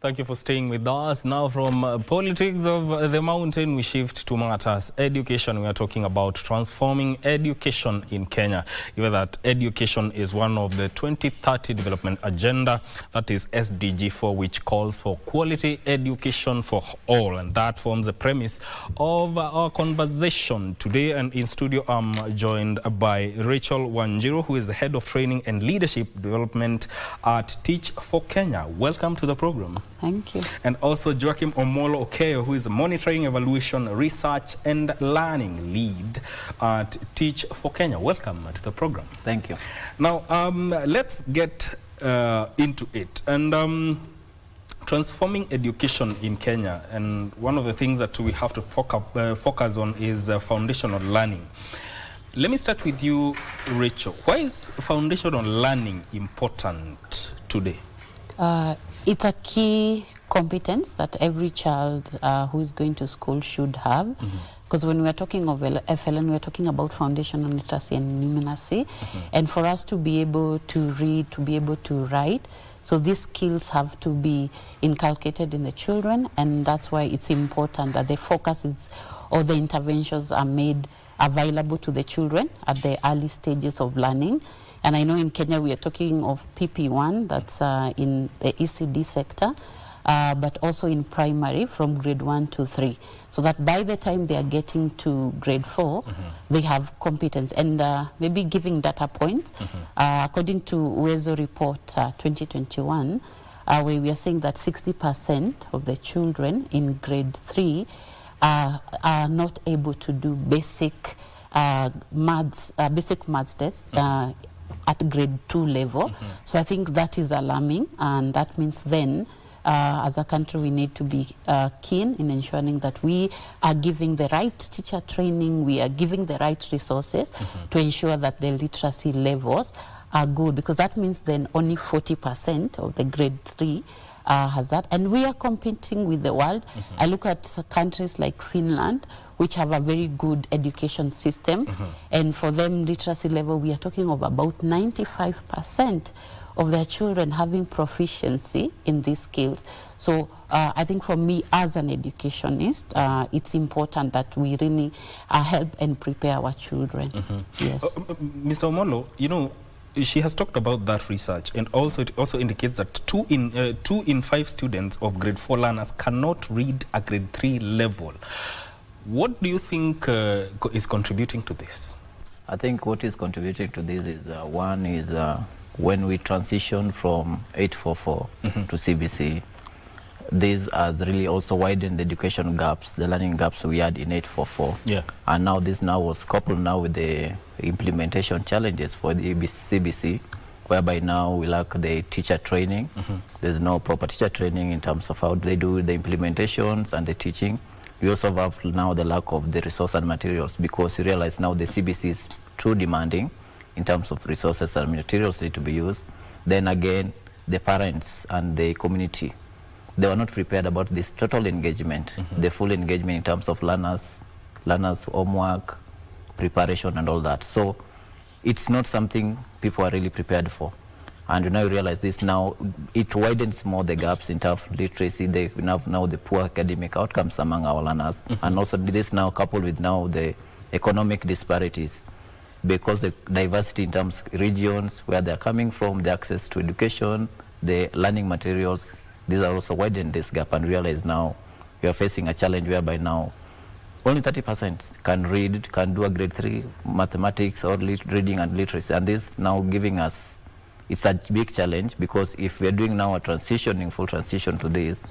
Thank you for staying with us. Now from politics of the mountain, we shift to matters education. We are talking about transforming education in Kenya. You know that education is one of the 2030 development agenda, that is SDG 4, which calls for quality education for all. And that forms the premise of our conversation today. And in studio, I'm joined by Rachel Wanjiru, who is the head of training and leadership development at Teach for Kenya. Welcome to the program. Thank you. And also Joachim Omolo Okeyo, who is the Monitoring, Evaluation, Research and Learning Lead at Teach for Kenya. Welcome to the program. Thank you. Now, let's get into it. And transforming education in Kenya, and one of the things that we have to focus on is foundational learning. Let me start with you, Rachel. Why is foundational learning important today? It's a key competence that every child who is going to school should have. Because when we are talking of FLN, we are talking about foundational literacy and numeracy. And for us to be able to read, to be able to write, so these skills have to be inculcated in the children. And that's why it's important that the focus is, or the interventions are made available to the children at the early stages of learning. And I know in Kenya we are talking of PP1, that's in the ECD sector, but also in primary from grade 1 to 3. So that by the time they are getting to grade 4, they have competence. And maybe giving data points, according to Uwezo report 2021, where we are saying that 60% of the children in grade 3 are not able to do basic maths tests at grade 2 level. So I think that is alarming, and that means then as a country we need to be keen in ensuring that we are giving the right teacher training, we are giving the right resources to ensure that the literacy levels are good, because that means then only 40% of the grade 3 has that, and we are competing with the world. I look at countries like Finland, which have a very good education system, and for them literacy level, we are talking of about 95% of their children having proficiency in these skills. So I think for me as an educationist, it's important that we really help and prepare our children. Yes. Mr. Omolo, you know, she has talked about that research, and also it also indicates that 2 in 5 students of grade 4 learners cannot read a grade 3 level. What do you think is contributing to this? I think what is contributing to this is one is when we transition from 844 to CBC, this has really also widened the education gaps, the learning gaps we had in 844. Yeah. And now this now was coupled now with the implementation challenges for the CBC, whereby now we lack the teacher training. There's no proper teacher training in terms of how they do the implementations and the teaching. We also have now the lack of the resource and materials, because you realize now the CBC is too demanding in terms of resources and materials need to be used. Then again, the parents and the community, they were not prepared about this total engagement, the full engagement in terms of learners homework, preparation and all that. So it's not something people are really prepared for. And now you realize this now, it widens more the gaps in terms of literacy. They have now the poor academic outcomes among our learners. And also this now coupled with now the economic disparities, because the diversity in terms of regions, where they're coming from, the access to education, the learning materials, these are also widen this gap, and realize now we are facing a challenge whereby now only 30% can read, can do a grade 3 mathematics or reading and literacy. And this now giving us, it's a big challenge, because if we're doing now a full transition to this,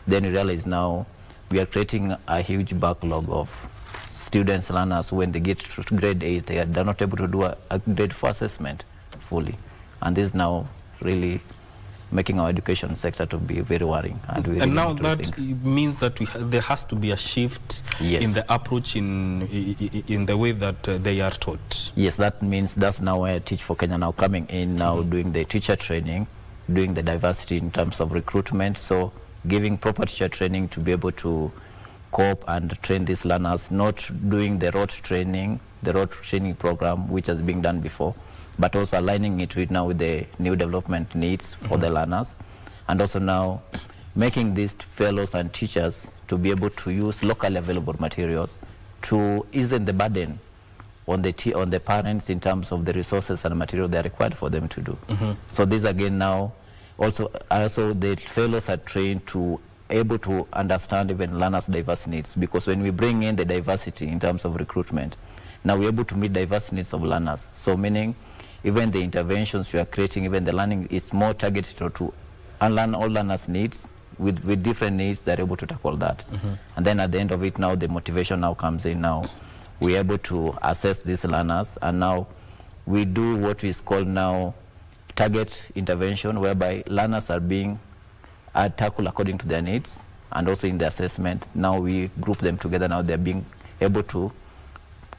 then we realize now we are creating a huge backlog of students, learners, when they get to grade 8, they're not able to do a grade 4 assessment fully. And this now really making our education sector to be very worrying. And now that means that there has to be a shift in the approach, in the way that they are taught. Yes, that means that's now where Teach for Kenya now coming in, now doing the teacher training, doing the diversity in terms of recruitment, so giving proper teacher training to be able to cope and train these learners, not doing the rote training program which has been done before, but also aligning it with now with the new development needs for the learners, and also now making these fellows and teachers to be able to use locally available materials to ease the burden on the parents in terms of the resources and material they are required for them to do. So this again now, also the fellows are trained to able to understand even learners' diverse needs, because when we bring in the diversity in terms of recruitment, now we're able to meet diverse needs of learners. So meaning even the interventions we are creating, even the learning is more targeted to unlearn all learners' needs. With different needs, they're able to tackle that. And then at the end of it now, the motivation now comes in now. We're able to assess these learners, and now we do what is called now target intervention, whereby learners are being tackled according to their needs, and also in the assessment. Now we group them together, now they're being able to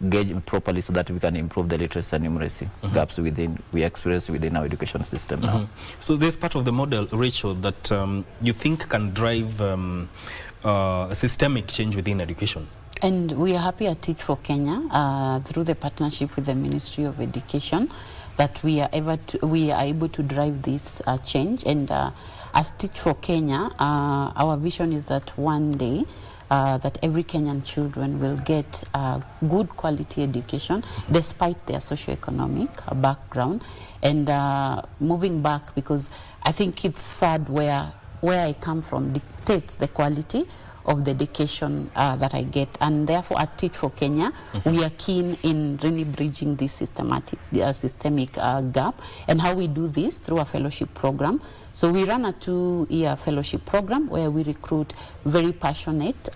gauge properly so that we can improve the literacy and numeracy gaps we experience within our education system now. So there's part of the model, Rachel, that you think can drive systemic change within education. And we are happy at Teach for Kenya through the partnership with the Ministry of Education that we are able to drive this change. And as Teach for Kenya, our vision is that one day that every Kenyan children will get good quality education despite their socioeconomic background. And moving back, because I think it's sad where I come from dictates the quality of the education that I get, and therefore at Teach for Kenya we are keen in really bridging this systemic gap. And how we do this through a fellowship program. So we run a 2-year fellowship program where we recruit very passionate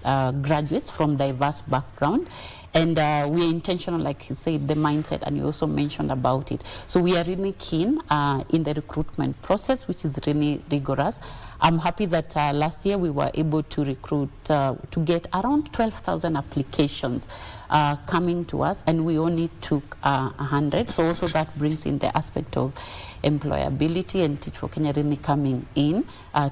graduates from diverse background. And we are intentional, like you said, the mindset, and you also mentioned about it. So we are really keen in the recruitment process, which is really rigorous. I'm happy that last year we were able to recruit, to get around 12,000 applications coming to us, and we only took 100. So also that brings in the aspect of employability, and Teach for Kenya really coming in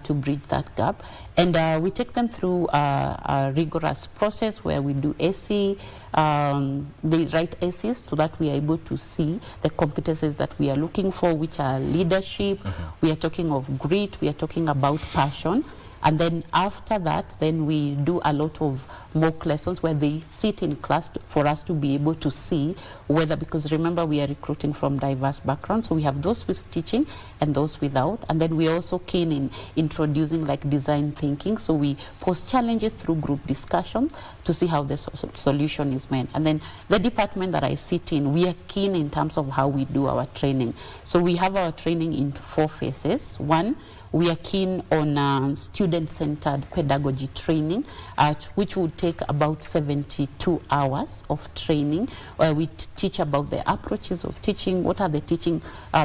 to bridge that gap. And we take them through a rigorous process where we do AC, they write essays so that we are able to see the competencies that we are looking for, which are leadership, we are talking of grit, we are talking about passion. And then after that, then we do a lot of mock lessons where they sit in class for us to be able to see whether, because remember we are recruiting from diverse backgrounds, so we have those with teaching and those without. And then we are also keen in introducing like design thinking, so we post challenges through group discussions to see how the solution is made. And then the department that I sit in, we are keen in terms of how we do our training. So we have our training in 4 phases. One, we are keen on student-centered pedagogy training, which would take about 72 hours of training, where we teach about the approaches of teaching, what are the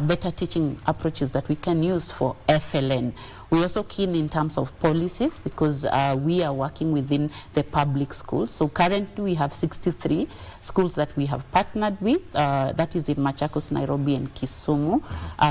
better teaching approaches that we can use for FLN. We're also keen in terms of policies, because we are working within the public schools. So currently we have 63 schools that we have partnered with, that is in Machakos, Nairobi, and Kisumu.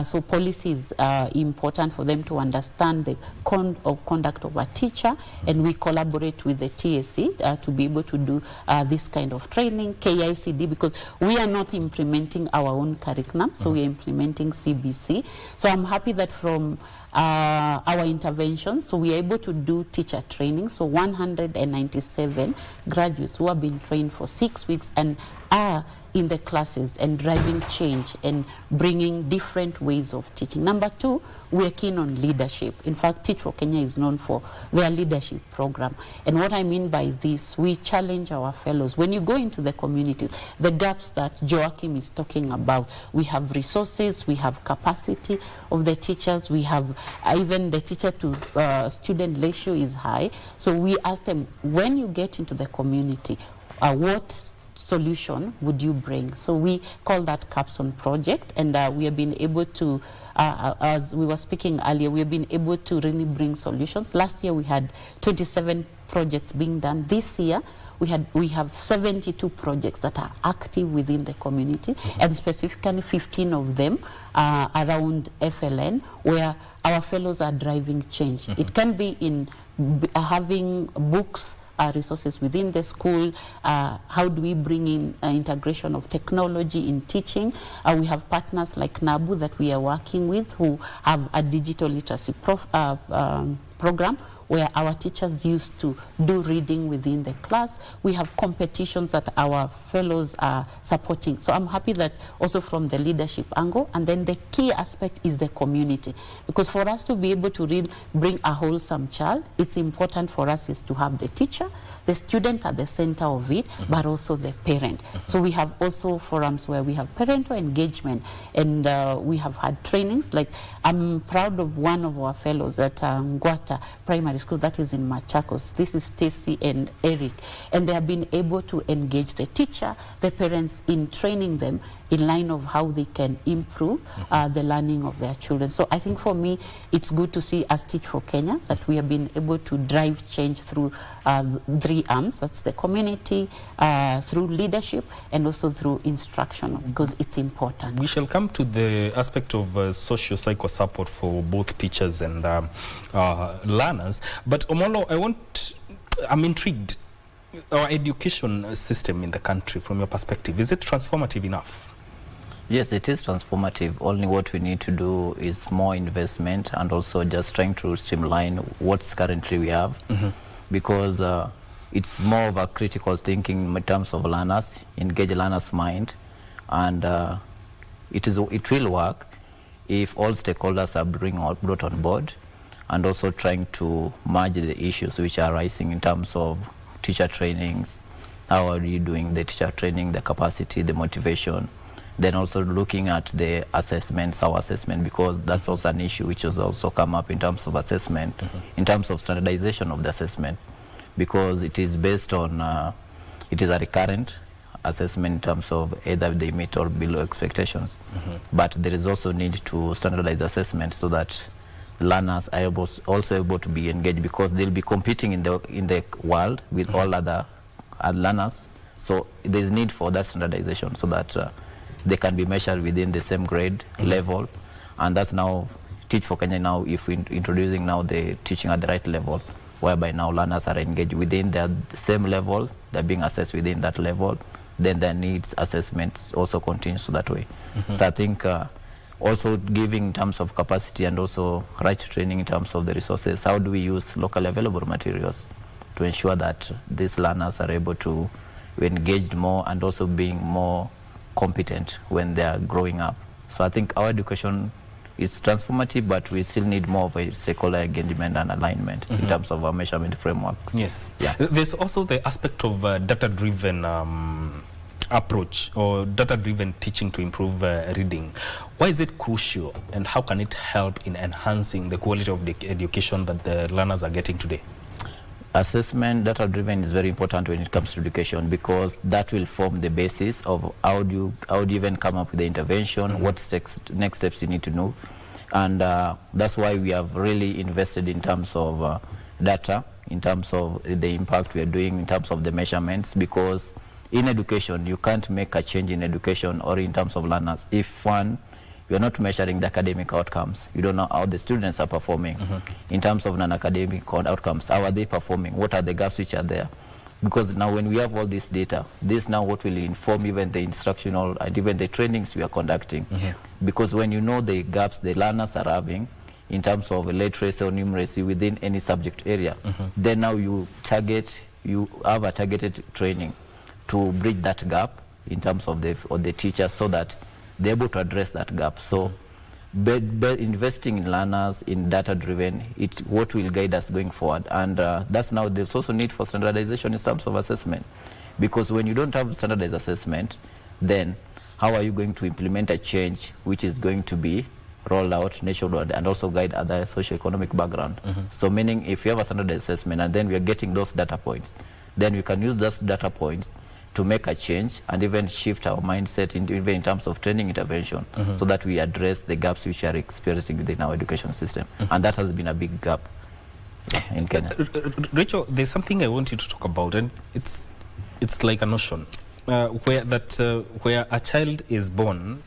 So policy is important for them to understand the conduct of a teacher, and we collaborate with the TSC to be able to do this kind of training, KICD, because we are not implementing our own curriculum, so we are implementing CBC. So I'm happy that from our interventions, so we are able to do teacher training. So 197 graduates who have been trained for 6 weeks and are in the classes and driving change and bringing different ways of teaching. Number 2, we are keen on leadership. In fact, Teach for Kenya is known for their leadership program. And what I mean by this, we challenge our fellows. When you go into the communities, the gaps that Joachim is talking about, we have resources, we have capacity of the teachers, we have even the teacher to student ratio is high. So we ask them, when you get into the community, what solution would you bring? So we call that Capstone Project, and we have been able to, as we were speaking earlier, we have been able to really bring solutions. Last year we had 27 projects being done. This year we have 72 projects that are active within the community, and specifically 15 of them around FLN, where our fellows are driving change. It can be in having books, resources within the school, how do we bring in integration of technology in teaching. We have partners like NABU that we are working with, who have a digital literacy program where our teachers used to do reading within the class. We have competitions that our fellows are supporting. So I'm happy that also from the leadership angle, and then the key aspect is the community. Because for us to be able to bring a wholesome child, it's important for us is to have the teacher, the student at the center of it, but also the parent. So we have also forums where we have parental engagement, and we have had trainings. Like, I'm proud of one of our fellows at Ngwata Primary School, that is in Machakos. This is Stacy and Eric, and they have been able to engage the teacher, the parents, in training them in line of how they can improve the learning of their children. So I think for me, it's good to see as Teach for Kenya that we have been able to drive change through 3 arms. That's the community, through leadership, and also through instruction, because it's important. We shall come to the aspect of socio-psycho support for both teachers and learners. But Omolo, I'm intrigued. Our education system in the country, from your perspective, is it transformative enough? Yes, it is transformative. Only what we need to do is more investment, and also just trying to streamline what's currently we have, because it's more of a critical thinking in terms of learners, engage learners' mind, and it will work if all stakeholders are brought on board, and also trying to merge the issues which are rising in terms of teacher trainings. How are you doing the teacher training, the capacity, the motivation? Then also looking at the assessments, our assessment, because that's also an issue which has also come up in terms of assessment, in terms of standardization of the assessment, because it is based on, it is a recurrent assessment in terms of either they meet or below expectations. But there is also need to standardize the assessment so that learners are also able to be engaged, because they'll be competing in the world with all other learners. So there's need for that standardization so that they can be measured within the same grade level. And that's now Teach for Kenya now, if we're introducing now the teaching at the right level, whereby now learners are engaged within the same level, they're being assessed within that level, then their needs assessments also continues that way. So I think also giving in terms of capacity and also right training in terms of the resources, how do we use local available materials to ensure that these learners are able to be engaged more and also being more competent when they are growing up. So I think our education is transformative, but we still need more of a stakeholder engagement and alignment in terms of our measurement frameworks. Yes. Yeah. There's also the aspect of data-driven approach or data-driven teaching to improve reading. Why is it crucial, and how can it help in enhancing the quality of the education that the learners are getting today? Assessment, data-driven is very important when it comes to education, because that will form the basis of how do you even come up with the intervention, what next steps you need to know. And that's why we have really invested in terms of data, in terms of the impact we are doing, in terms of the measurements, because in education, you can't make a change in education or in terms of learners if you're not measuring the academic outcomes. You don't know how the students are performing. In terms of non-academic outcomes, how are they performing? What are the gaps which are there? Because now when we have all this data, this now what will inform even the instructional and even the trainings we are conducting. Because when you know the gaps the learners are having in terms of literacy or numeracy within any subject area, then now you have a targeted training to bridge that gap in terms of the teachers, so that they're able to address that gap. So investing in learners, in data-driven, what will guide us going forward. And that's now there's also need for standardization in terms of assessment. Because when you don't have standardized assessment, then how are you going to implement a change which is going to be rolled out nationwide and also guide other socio-economic background? So meaning if you have a standardized assessment and then we are getting those data points, then we can use those data points to make a change and even shift our mindset even in terms of training intervention, so that we address the gaps which are experiencing within our education system. And that has been a big gap in Kenya. Rachel, there's something I want you to talk about, and it's like a notion where a child is born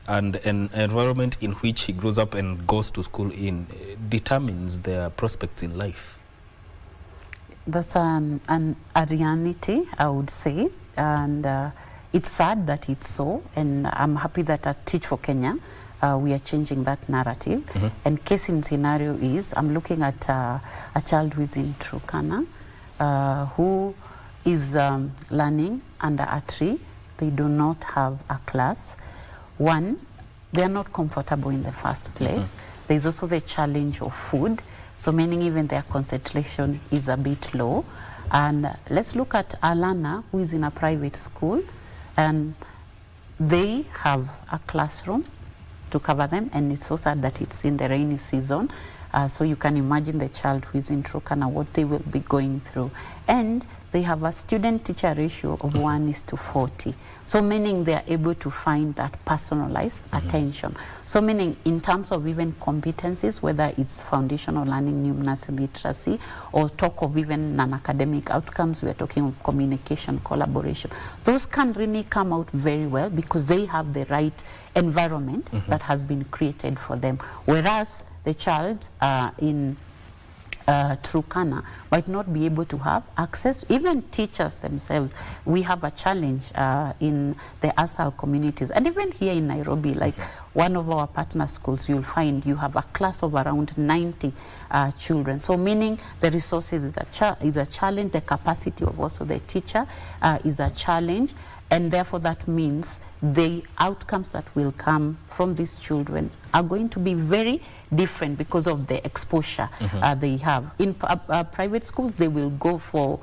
and an environment in which he grows up and goes to school in determines their prospects in life. That's a reality, I would say, and it's sad that it's so, and I'm happy that at Teach for Kenya we are changing that narrative. And case in scenario is, I'm looking at a child who is in Turkana, who is learning under a tree. They do not have a class. One, they are not comfortable in the first place. There's also the challenge of food, so meaning even their concentration is a bit low. And let's look at Alana, who is in a private school, and they have a classroom to cover them, and it's so sad that it's in the rainy season. So you can imagine the child who is in Turkana, what they will be going through. And they have a student-teacher ratio of 1:40. So meaning they are able to find that personalized attention. So meaning in terms of even competencies, whether it's foundational learning, numeracy, literacy, or talk of even non-academic outcomes, we are talking of communication, collaboration. Those can really come out very well because they have the right environment that has been created for them. Whereas the child in Turkana might not be able to have access. Even teachers themselves, we have a challenge in the ASAL communities, and even here in Nairobi, like one of our partner schools, you'll find you have a class of around 90 children. So meaning the resources is a challenge, the capacity of also the teacher is a challenge, and therefore that means the outcomes that will come from these children are going to be very different because of the exposure they have. In private schools, they will go for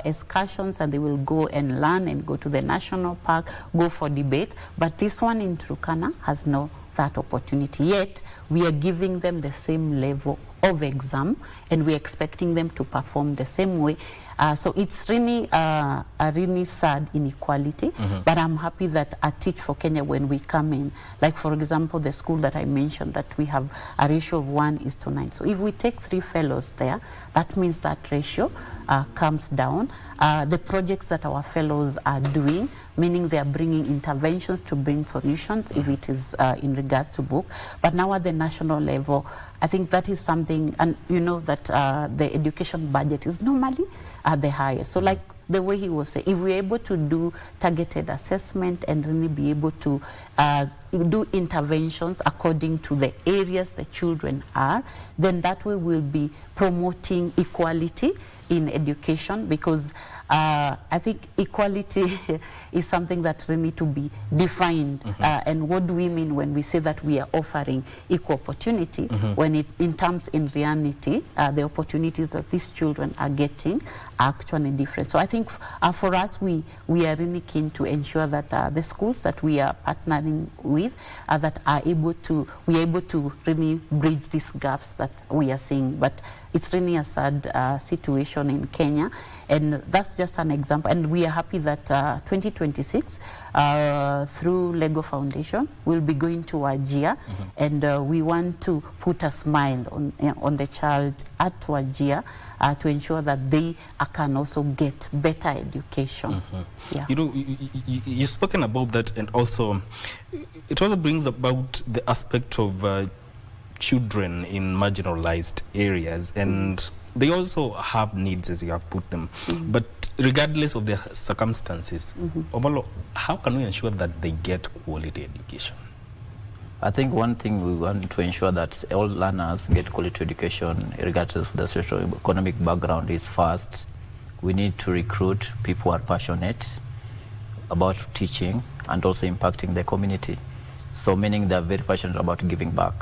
excursions, and they will go and learn and go to the national park, go for debate. But this one in Turkana has no that opportunity. Yet we are giving them the same level of exam, and we're expecting them to perform the same way. So it's really a really sad inequality, but I'm happy that at Teach for Kenya, when we come in, like for example, the school that I mentioned, that we have a ratio of 1:9. So if we take 3 fellows there, that means that ratio comes down. The projects that our fellows are doing, meaning they are bringing interventions to bring solutions, if it is in regards to book. But now at the national level, I think that is something, and you know that the education budget is normally the highest. So like the way he was saying, if we're able to do targeted assessment and really be able to do interventions according to the areas the children are, then that way we'll be promoting equality in education, because I think equality is something that really need to be defined. And what do we mean when we say that we are offering equal opportunity, when it, in terms in reality, the opportunities that these children are getting are actually different. So I think for us, we are really keen to ensure that the schools that we are partnering with that are able to, we are able to really bridge these gaps that we are seeing. But it's really a sad situation in Kenya, and that's just an example. And we are happy that 2026 through Lego Foundation we'll be going to Wajir, and we want to put a smile on the child at Wajir to ensure that they can also get better education. Yeah. You know, you've spoken about that, and also it also brings about the aspect of children in marginalized areas, and they also have needs, as you have put them. But regardless of their circumstances, Omolo, how can we ensure that they get quality education? I think one thing we want to ensure that all learners get quality education regardless of the socio-economic background is, first, we need to recruit people who are passionate about teaching and also impacting the community. So meaning they're very passionate about giving back.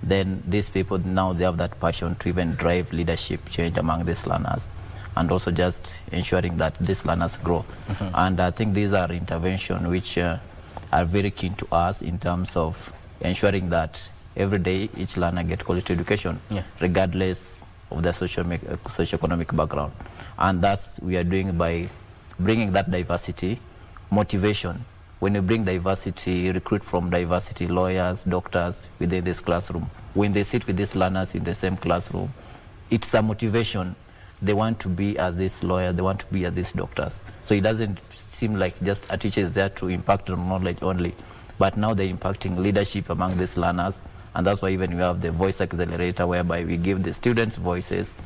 Then these people, now they have that passion to even drive leadership change among these learners, and also just ensuring that these learners grow. And I think these are interventions which are very keen to us in terms of ensuring that every day each learner gets quality education, regardless of their socio-economic background. And that's we are doing by bringing that diversity, motivation. When you bring diversity, recruit from diversity, lawyers, doctors within this classroom. When they sit with these learners in the same classroom, it's a motivation. They want to be as these lawyers, they want to be as these doctors. So it doesn't seem like just a teacher is there to impact on knowledge only, but now they're impacting leadership among these learners. And that's why even we have the voice accelerator, whereby we give the students voices.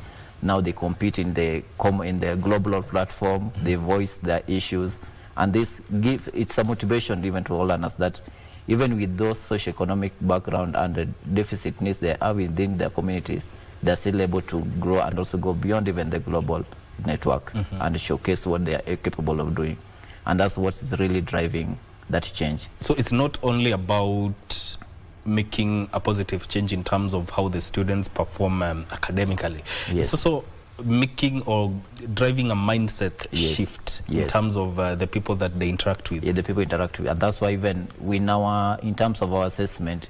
Now they compete in the global platform, they voice their issues. And this it's a motivation even to all learners that even with those socioeconomic background and the deficit needs they have within their communities, they're still able to grow and also go beyond even the global network and showcase what they are capable of doing. And that's what's really driving that change. So it's not only about making a positive change in terms of how the students perform academically. Yes. It's also making or driving a mindset Yes. shift in Yes. terms of the people that they interact with. Yeah, the people interact with. And that's why even in terms of our assessment,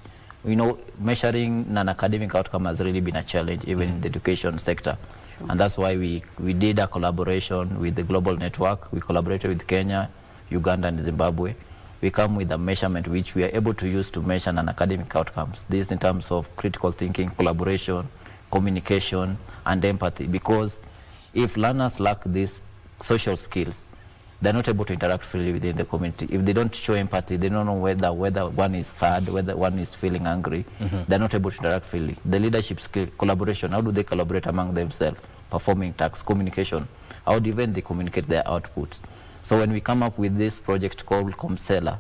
measuring non-academic outcome has really been a challenge, even in the education sector. Sure. And that's why we did a collaboration with the global network. We collaborated with Kenya, Uganda, and Zimbabwe. We come with a measurement which we are able to use to measure non-academic outcomes. This in terms of critical thinking, collaboration, communication, and empathy. Because if learners lack these social skills, they're not able to interact freely within the community. If they don't show empathy, they don't know whether one is sad, whether one is feeling angry, they're not able to interact freely. The leadership skill, collaboration, how do they collaborate among themselves? Performing tasks, communication, how do even they communicate their outputs? So when we come up with this project called ComSela,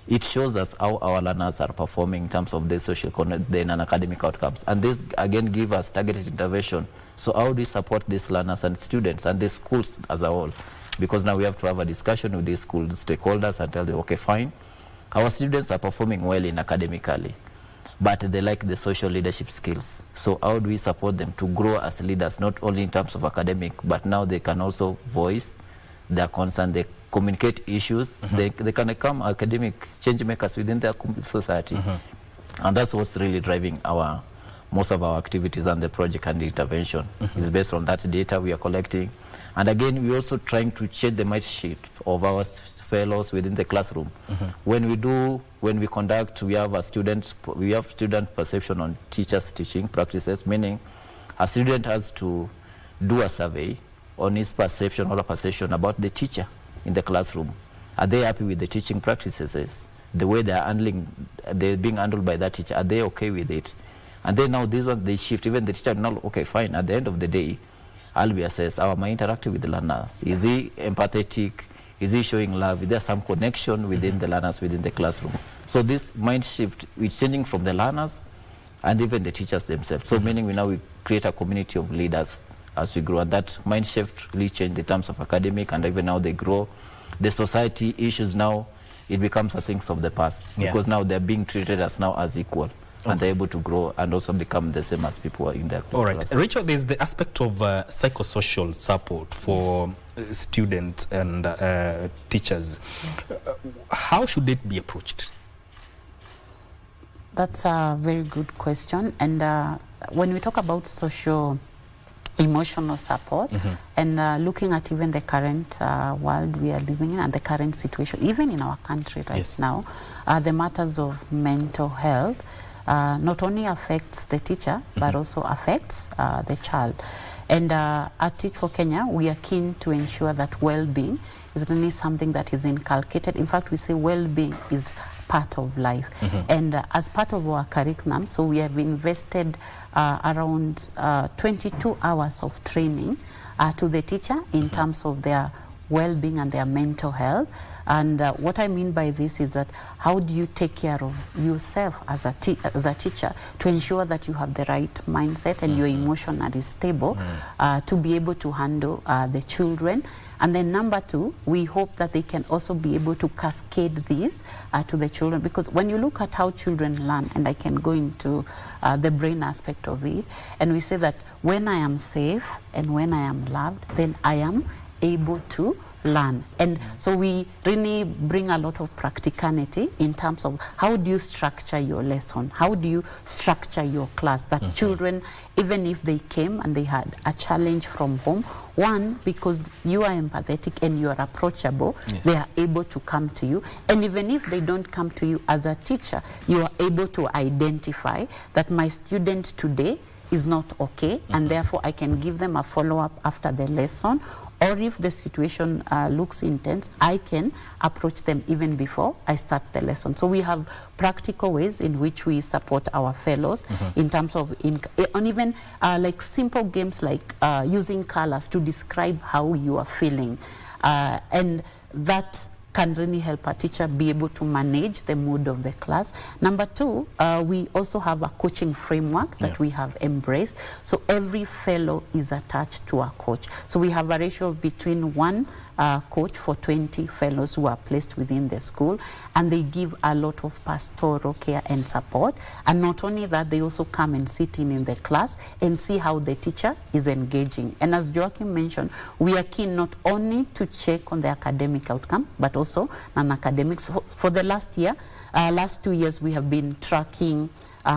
it shows us how our learners are performing in terms of the social, the non-academic outcomes. And this again give us targeted intervention. So how do we support these learners and students and the schools as a whole? Because now we have to have a discussion with these school stakeholders and tell them, okay, fine, our students are performing well in academically, but they lack the social leadership skills. So how do we support them to grow as leaders, not only in terms of academic, but now they can also voice their concern, they communicate issues, they can become academic change makers within their society. And that's what's really driving most of our activities and the project and the intervention is based on that data we are collecting. And again, we're also trying to change the mindset of our fellows within the classroom. When we conduct, we have student perception on teachers' teaching practices, meaning a student has to do a survey on his perception or a perception about the teacher in the classroom. Are they happy with the teaching practices? The way they're being handled by that teacher, are they okay with it? And then now these ones, they shift. Even the teacher now, okay, fine. At the end of the day, I'll be assessed. How am I interacting with the learners? Is he empathetic? Is he showing love? Is there some connection within the learners within the classroom? So this mind shift is changing from the learners and even the teachers themselves. So meaning we create a community of leaders as we grow. And that mind shift really changed in terms of academic, and even now they grow. The society issues now, it becomes a things of the past. Because now they're being treated as equal. And they're able to grow and also become the same as people in their class. All right. Rachel, there's the aspect of psychosocial support for students and teachers. Yes. How should it be approached? That's a very good question. And when we talk about social emotional support and looking at even the current world we are living in and the current situation, even in our country right now, the matters of mental health not only affects the teacher, but also affects the child. And at Teach for Kenya, we are keen to ensure that well-being is really something that is inculcated. In fact, we say well-being is part of life. And as part of our curriculum, so we have invested around 22 hours of training to the teacher in terms of their well-being and their mental health. And what I mean by this is that how do you take care of yourself as a teacher to ensure that you have the right mindset and you're emotionally stable to be able to handle the children. And then number two, we hope that they can also be able to cascade this to the children, because when you look at how children learn, and I can go into the brain aspect of it, and we say that when I am safe and when I am loved, then I am able to learn. And so we really bring a lot of practicality in terms of how do you structure your lesson, how do you structure your class, that children, even if they came and they had a challenge from home, one, because you are empathetic and you are approachable, they are able to come to you. And even if they don't come to you as a teacher, you are able to identify that my student today is not okay, and therefore I can give them a follow-up after the lesson, or if the situation looks intense, I can approach them even before I start the lesson. So we have practical ways in which we support our fellows in terms of, on even like simple games like using colors to describe how you are feeling. And that can really help a teacher be able to manage the mood of the class. Number two, we also have a coaching framework that we have embraced. So every fellow is attached to a coach. So we have a ratio of between one coach for 20 fellows who are placed within the school, and they give a lot of pastoral care and support. And not only that, they also come and sit in the class and see how the teacher is engaging. And as Joachim mentioned, we are keen not only to check on the academic outcome, but also non-academic. So for the last 2 years, we have been tracking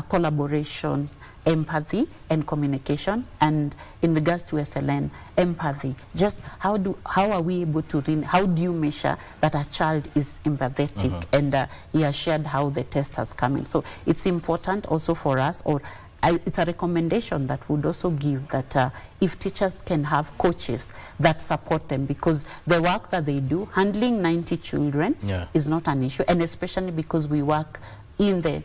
collaboration, empathy and communication, and in regards to SLN, empathy, just how are we able to how do you measure that a child is empathetic? And he has shared how the test has come in. So it's important also for us, or it's a recommendation that would also give that if teachers can have coaches that support them, because the work that they do, handling 90 children is not an issue, and especially because we work in the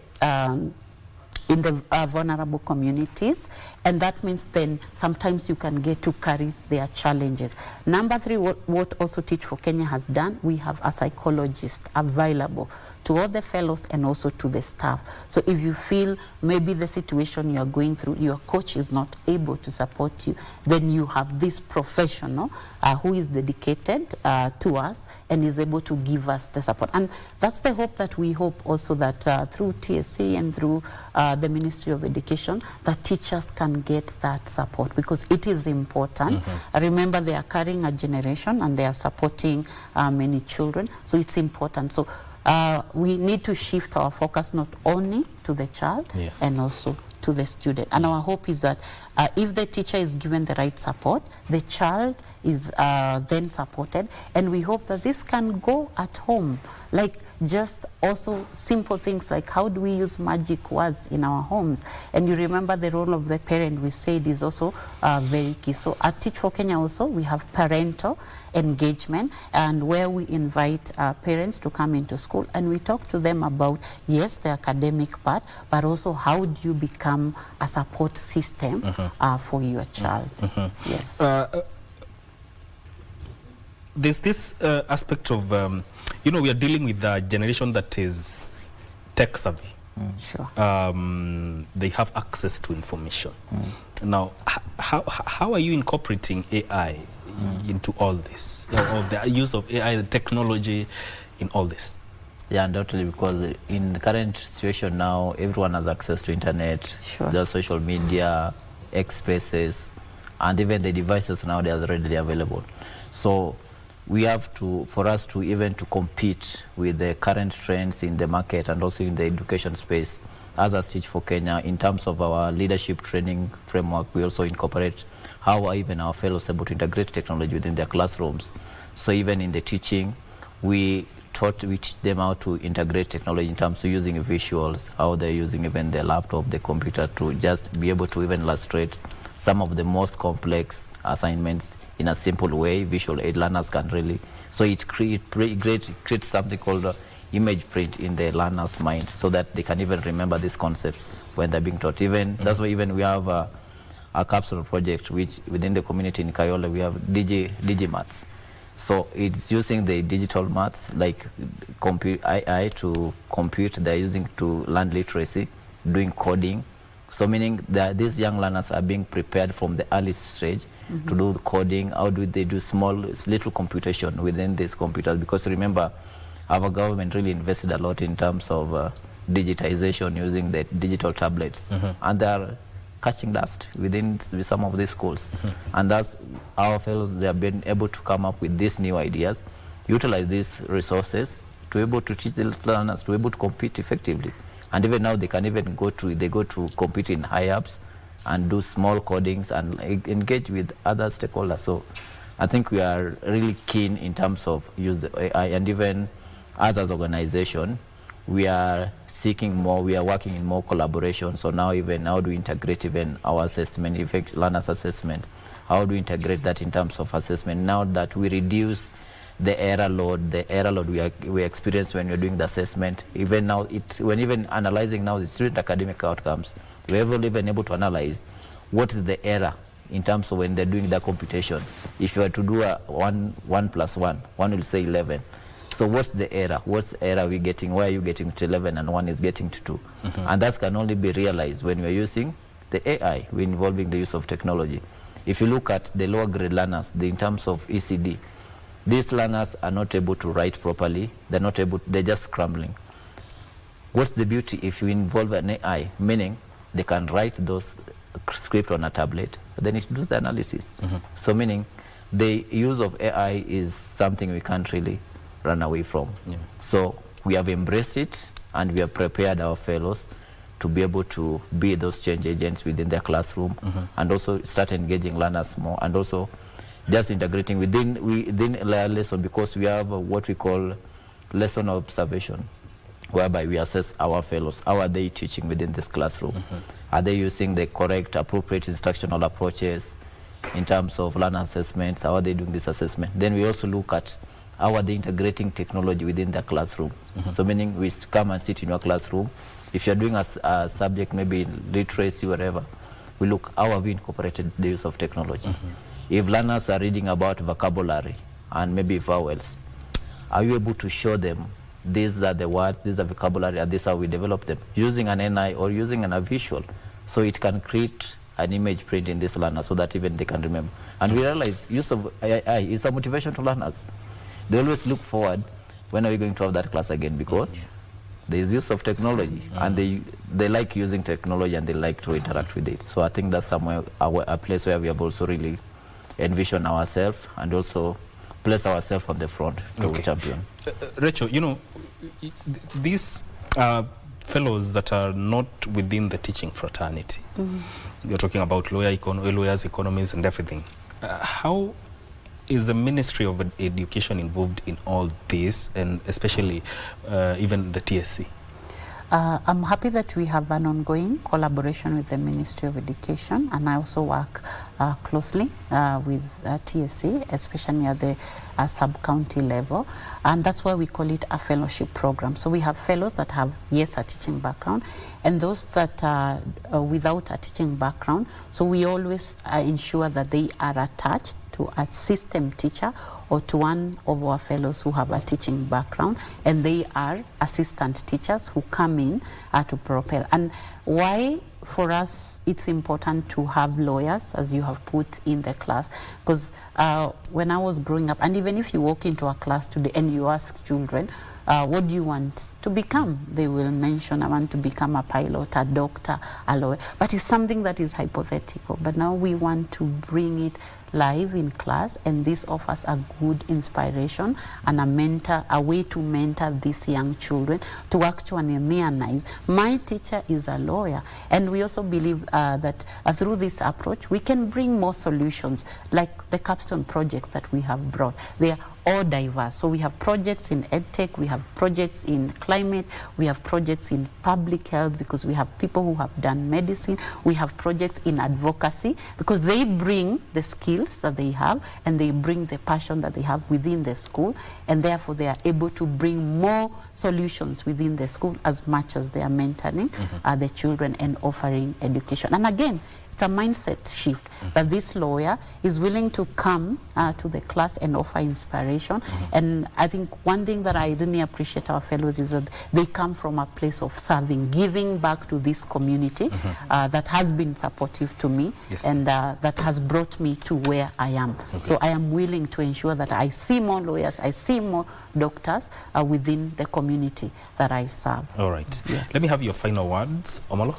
vulnerable communities, and that means then sometimes you can get to carry their challenges. Number three, what also Teach for Kenya has done, we have a psychologist available to all the fellows and also to the staff. So if you feel maybe the situation you are going through, your coach is not able to support you, then you have this professional who is dedicated to us and is able to give us the support. And that's the hope that we hope also that through TSC and through the Ministry of Education, that teachers can get that support, because it is important. Remember, they are carrying a generation and they are supporting many children, so it's important. So we need to shift our focus not only to the child and also to the student. And our hope is that if the teacher is given the right support, the child is then supported, and we hope that this can go at home, like just also simple things like how do we use magic words in our homes. And you remember the role of the parent, we said, is also very key. So at Teach for Kenya also we have parental engagement, and where we invite parents to come into school and we talk to them about, yes, the academic part, but also how do you become a support system for your child. Yes. There's this aspect of, you know, we are dealing with a generation that is tech savvy. Sure. They have access to information. Now, how are you incorporating AI into all this, or the use of AI, the technology in all this? Yeah, undoubtedly, because in the current situation now, everyone has access to internet, there's social media, X spaces, and even the devices now they are readily available. So we have to, for us to even to compete with the current trends in the market and also in the education space, as a Teach for Kenya, in terms of our leadership training framework, we also incorporate how even our fellows are able to integrate technology within their classrooms. So even in the teaching, we teach them how to integrate technology in terms of using visuals, how they're using even their laptop, the computer, to just be able to even illustrate some of the most complex assignments in a simple way. Visual aid learners can really, so it creates something called image print in the learner's mind, so that they can even remember these concepts when they're being taught. Even that's why even we have a capsule project, which within the community in Kayole we have Digimats. So it's using the digital maths, like AI to compute. They're using to learn literacy, doing coding. So meaning that these young learners are being prepared from the early stage to do the coding. How do they do little computation within these computers? Because remember, our government really invested a lot in terms of digitization using the digital tablets, and they are catching dust within some of these schools. And that's our fellows, they have been able to come up with these new ideas, utilize these resources to be able to teach the learners to be able to compete effectively. And even now they can even go to compete in high-ups and do small codings and engage with other stakeholders. So I think we are really keen in terms of use the AI, and even as an organization, we are seeking more, we are working in more collaboration. So now even how do we integrate even our assessment, learners assessment, how do we integrate that in terms of assessment, now that we reduce the error load we experience when you're doing the assessment. Even now, when even analyzing now the student academic outcomes, we're even able to analyze what is the error in terms of when they're doing the computation. If you were to do a 1 + 1, 1 will say 11. So what's the error? What's the error we getting? Why are you getting to 11 and one is getting to 2? And that can only be realized when we're using the AI, we're involving the use of technology. If you look at the lower grade learners, in terms of ECD, these learners are not able to write properly. They're not able, they're just scrambling. What's the beauty if you involve an AI, meaning they can write those script on a tablet, then it does the analysis. So meaning the use of AI is something we can't really run away from. So we have embraced it and we have prepared our fellows to be able to be those change agents within their classroom and also start engaging learners more and also just integrating within their lesson, because we have what we call lesson observation, whereby we assess our fellows. How are they teaching within this classroom? Are they using the correct, appropriate instructional approaches in terms of learner assessments? How are they doing this assessment? Then we also look at how are they integrating technology within their classroom. So meaning we come and sit in your classroom. If you're doing a subject, maybe literacy, whatever, we look how have we incorporated the use of technology. If learners are reading about vocabulary and maybe vowels, are you able to show them these are the words, these are vocabulary, and this is how we develop them, using an NI or using a visual, so it can create an image print in this learner so that even they can remember. And we realize use of AI is a motivation to learners. They always look forward, when are we going to have that class again, because there is use of technology and they like using technology and they like to interact with it. So I think that's somewhere a place where we have also really envision ourselves and also place ourselves on the front to champion. Rachel, you know, these fellows that are not within the teaching fraternity, you're talking about lawyers, economists and everything. How is the Ministry of Education involved in all this, and especially even the TSC? I'm happy that we have an ongoing collaboration with the Ministry of Education, and I also work closely with TSC, especially at the sub-county level, and that's why we call it a fellowship program. So we have fellows that have, yes, a teaching background, and those that are without a teaching background. So we always ensure that they are attached to a system teacher or to one of our fellows who have a teaching background, and they are assistant teachers who come in to propel. And why for us it's important to have lawyers, as you have put in the class, because when I was growing up, and even if you walk into a class today and you ask children, what do you want to become? They will mention, I want to become a pilot, a doctor, a lawyer. But it's something that is hypothetical. But now we want to bring it live in class, and this offers a good inspiration and a way to mentor these young children to actually realize my teacher is a lawyer. And we also believe that through this approach we can bring more solutions, like the capstone projects that we have brought. They are all diverse. So we have projects in EdTech, we have projects in climate, we have projects in public health, because we have people who have done medicine, we have projects in advocacy, because they bring the skills that they have and they bring the passion that they have within the school, and therefore they are able to bring more solutions within the school as much as they are mentoring the children and offering education. And again, it's a mindset shift that this lawyer is willing to come to the class and offer inspiration. And I think one thing that I really appreciate our fellows is that they come from a place of serving, giving back to this community that has been supportive to me, and that has brought me to where I am. So I am willing to ensure that I see more lawyers, I see more doctors within the community that I serve. All right. Yes. Let me have your final words, Omolo.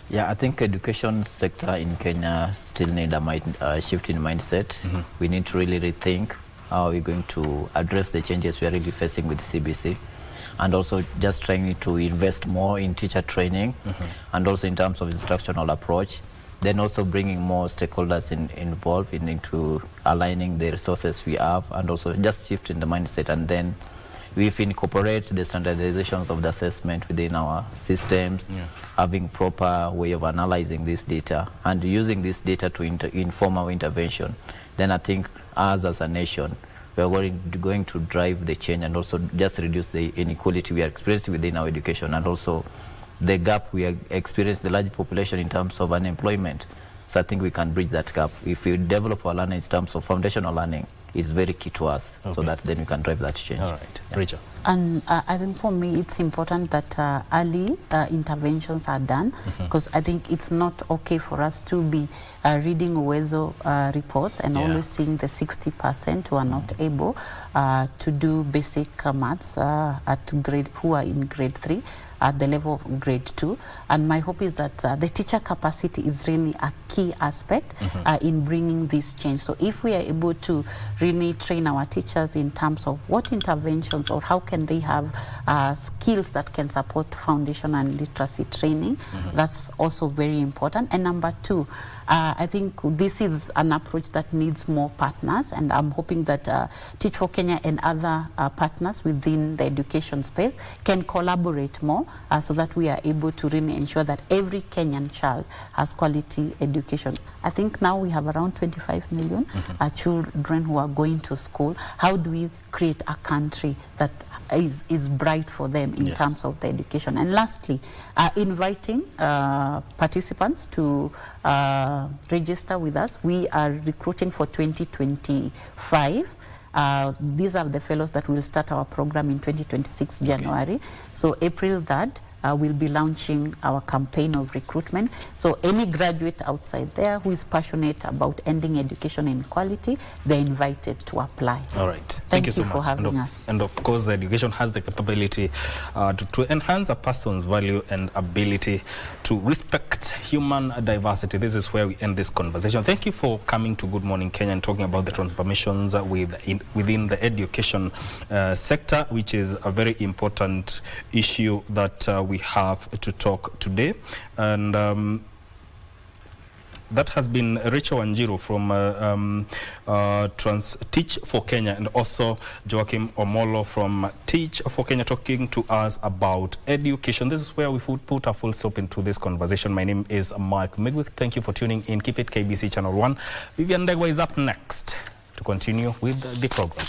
Yeah, I think education sector in Kenya still need a shift in mindset. We need to really rethink how we're going to address the changes we are really facing with CBC, and also just trying to invest more in teacher training and also in terms of instructional approach. Then also bringing more stakeholders involved into aligning the resources we have, and also just shifting the mindset. And then we've incorporated the standardizations of the assessment within our systems, having proper way of analyzing this data and using this data to inform our intervention. Then I think us as a nation, we are going to drive the change and also just reduce the inequality we are experiencing within our education, and also the gap we are experiencing, the large population in terms of unemployment. So I think we can bridge that gap if we develop our learning in terms of foundational learning, is very key to us, so that then we can drive that change. All right. Rachel. And I think for me, it's important that early interventions are done, because I think it's not okay for us to be reading Uwezo reports and always seeing the 60% who are not able to do basic maths who are in grade 3 at the level of grade 2. And my hope is that the teacher capacity is really a key aspect in bringing this change. So if we are able to really train our teachers in terms of what interventions or how can they have skills that can support foundation and literacy training, that's also very important. And number 2, I think this is an approach that needs more partners, and I'm hoping that Teach for Kenya and other partners within the education space can collaborate more so that we are able to really ensure that every Kenyan child has quality education. I think now we have around 25 million children who are going to school. How do we create a country that is bright for them in terms of the education? And lastly, inviting participants to register with us. We are recruiting for 2025. These are the fellows that will start our program in 2026 January. So April 3rd, we'll be launching our campaign of recruitment. So any graduate outside there who is passionate about ending education inequality, they're invited to apply. All right. Thank you so for much. having us. And of course, education has the capability to enhance a person's value and ability to respect human diversity. This is where we end this conversation. Thank you for coming to Good Morning Kenya and talking about the transformations within the education sector, which is a very important issue that we have to talk today. And that has been Rachel Wanjiru from Teach for Kenya, and also Joachim Omolo from Teach for Kenya, talking to us about education. This is where we put a full stop into this conversation. My name is Mark Migwick. Thank you for tuning in. Keep it KBC Channel 1. Vivian Degwa is up next to continue with the program.